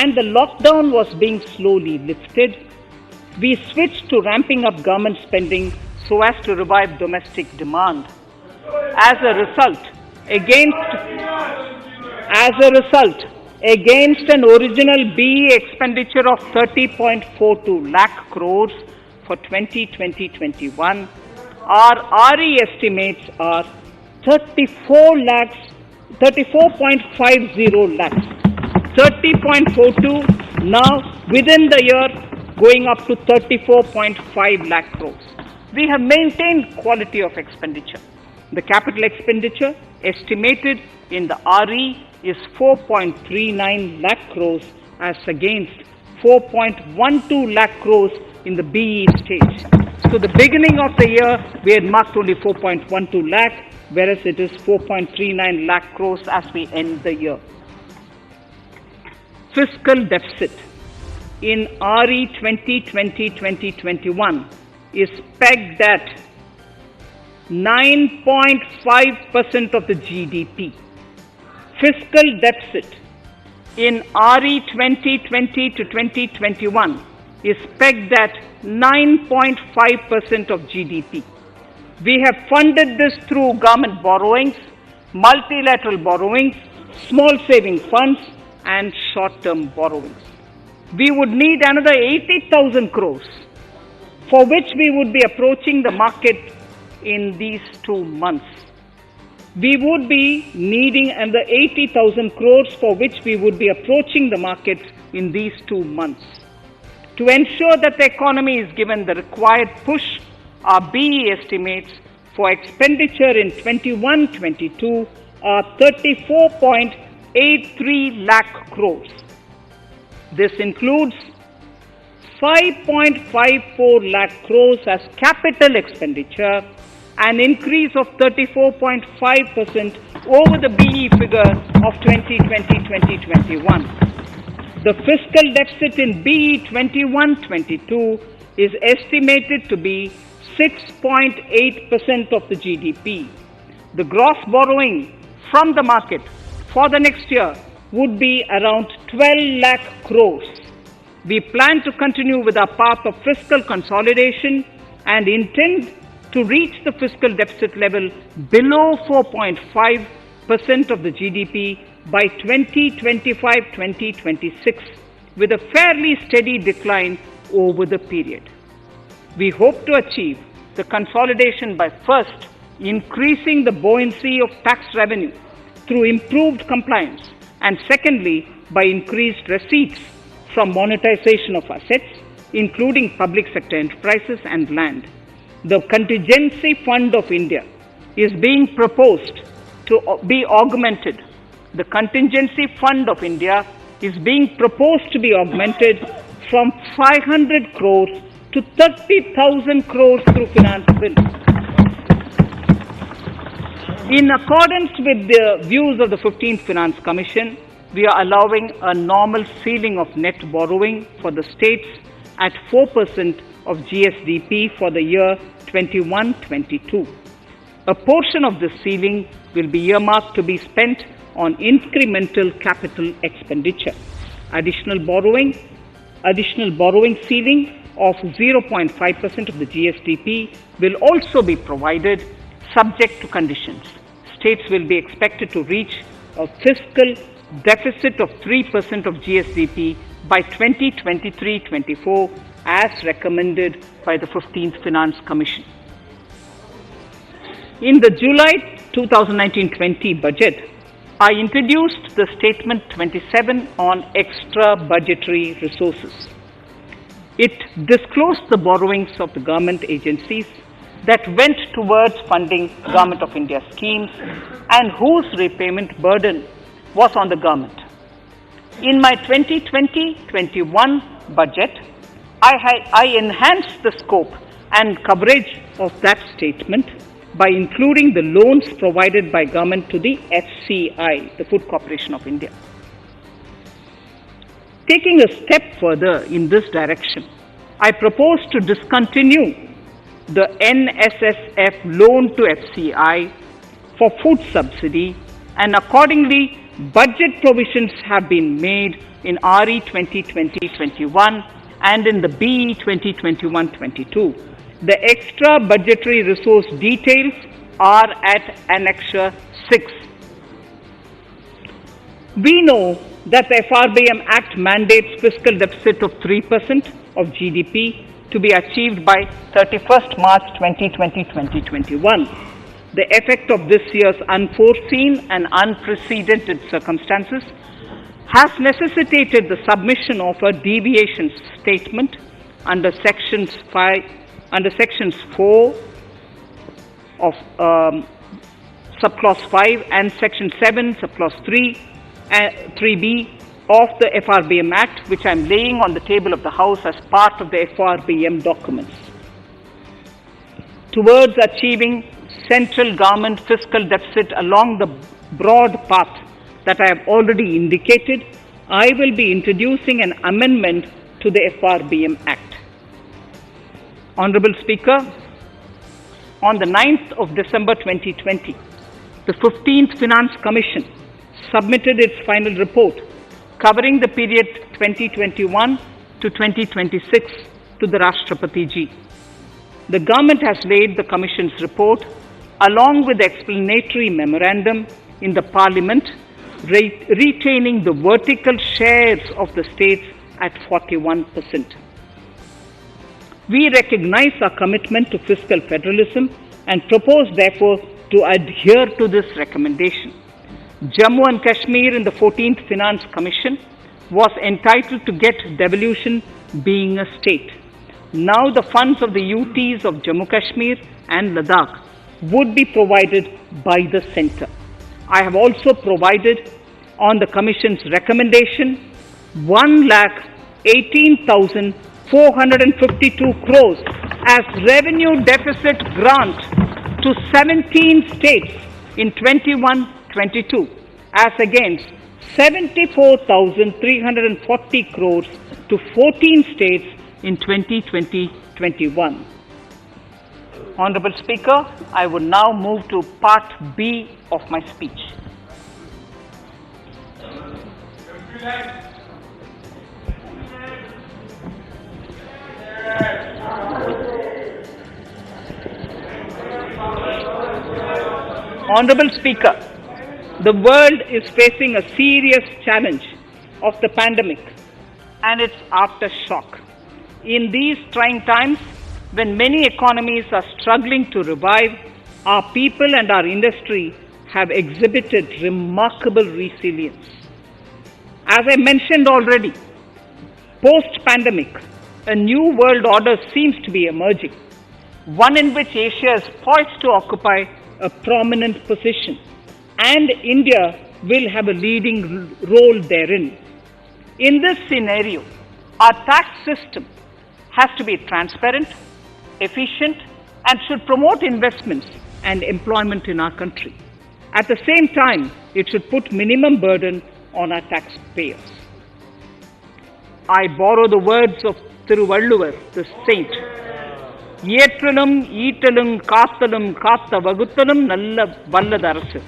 and the lockdown was being slowly lifted, we switched to ramping up government spending so as to revive domestic demand. As a result, against an original BE expenditure of 30.42 lakh crores for 2020-21, our RE estimates are 34.50 lakhs. 30.42 now within the year going up to 34.5 lakh crores. We have maintained quality of expenditure. The capital expenditure estimated in the RE is 4.39 lakh crores as against 4.12 lakh crores in the BE stage. So the beginning of the year we had marked only 4.12 lakh, whereas it is 4.39 lakh crores as we end the year. Fiscal deficit in RE 2020-2021 is pegged at 9.5% of the GDP. Fiscal deficit in RE 2020-2021 is pegged at 9.5% of GDP. We have funded this through government borrowings, multilateral borrowings, small saving funds, and short-term borrowings. We would need another 80,000 crores, for which we would be approaching the market in these 2 months. We would be needing another 80,000 crores, for which we would be approaching the market in these 2 months. To ensure that the economy is given the required push, our BE estimates for expenditure in 21-22 are 34.83 lakh crores. This includes 5.54 lakh crores as capital expenditure, an increase of 34.5% over the BE figure of 2020-2021. The fiscal deficit in BE 21-22 is estimated to be 6.8% of the GDP. The gross borrowing from the market for the next year would be around 12 lakh crores. We plan to continue with our path of fiscal consolidation and intend to reach the fiscal deficit level below 4.5% of the GDP by 2025-2026, with a fairly steady decline over the period. We hope to achieve the consolidation by first increasing the buoyancy of tax revenue through improved compliance, and secondly by increased receipts from monetization of assets, including public sector enterprises and land. The Contingency Fund of India is being proposed to be augmented. The Contingency Fund of India is being proposed to be augmented from 500 crores to 30,000 crores through finance bill. In accordance with the views of the 15th Finance Commission, we are allowing a normal ceiling of net borrowing for the states at 4% of GSDP for the year 21-22. A portion of this ceiling will be earmarked to be spent on incremental capital expenditure. Additional borrowing ceiling of 0.5% of the GSDP will also be provided, subject to conditions. States will be expected to reach a fiscal deficit of 3% of GSDP by 2023-24 as recommended by the 15th Finance Commission. In the July 2019-20 budget, I introduced the Statement 27 on extra budgetary resources. It disclosed the borrowings of the government agencies that went towards funding Government of India schemes and whose repayment burden was on the government. In my 2020-21 budget, I enhanced the scope and coverage of that statement by including the loans provided by government to the FCI, the Food Corporation of India. Taking a step further in this direction, I propose to discontinue the NSSF loan to FCI for food subsidy, and accordingly budget provisions have been made in RE 2020-21 and in the BE 2021-22. The extra budgetary resource details are at Annexure 6. We know that the Frbm Act mandates fiscal deficit of 3% of GDP to be achieved by 31st March 2020-2021. The effect of this year's unforeseen and unprecedented circumstances has necessitated the submission of a deviation statement under Sections 4 of Subclause 5 and Section 7, Subclause 3b of the Frbm Act, which I am laying on the table of the House as part of the Frbm documents. Towards achieving central government fiscal deficit along the broad path that I have already indicated, I will be introducing an amendment to the Frbm Act. Honorable Speaker, on the 9th of December 2020, the 15th Finance Commission submitted its final report covering the period 2021 to 2026 to the Rashtrapati Ji. The government has laid the Commission's report along with the explanatory memorandum in the Parliament, retaining the vertical shares of the states at 41%. We recognize our commitment to fiscal federalism and propose, therefore, to adhere to this recommendation. Jammu and Kashmir in the 14th Finance Commission was entitled to get devolution being a state. Now the funds of the UTs of Jammu Kashmir and Ladakh would be provided by the centre. I have also provided on the Commission's recommendation 1,18,452 crores as revenue deficit grant to 17 states in 21-22 as against 74,340 crores to 14 states in 2020-21. Honorable Speaker, I would now move to Part B of my speech. Honorable Speaker, the world is facing a serious challenge of the pandemic and its aftershock. In these trying times, when many economies are struggling to revive, our people and our industry have exhibited remarkable resilience. As I mentioned already, post-pandemic, a new world order seems to be emerging, one in which Asia is poised to occupy a prominent position, and India will have a leading role therein. In this scenario, our tax system has to be transparent, efficient, and should promote investments and employment in our country. At the same time, it should put minimum burden on our taxpayers. I borrow the words of Thiruvalluvar, the saint. Yetralum, Eatalum, Kathalum, Katha Vaguthalum, Nalla Valladarasu.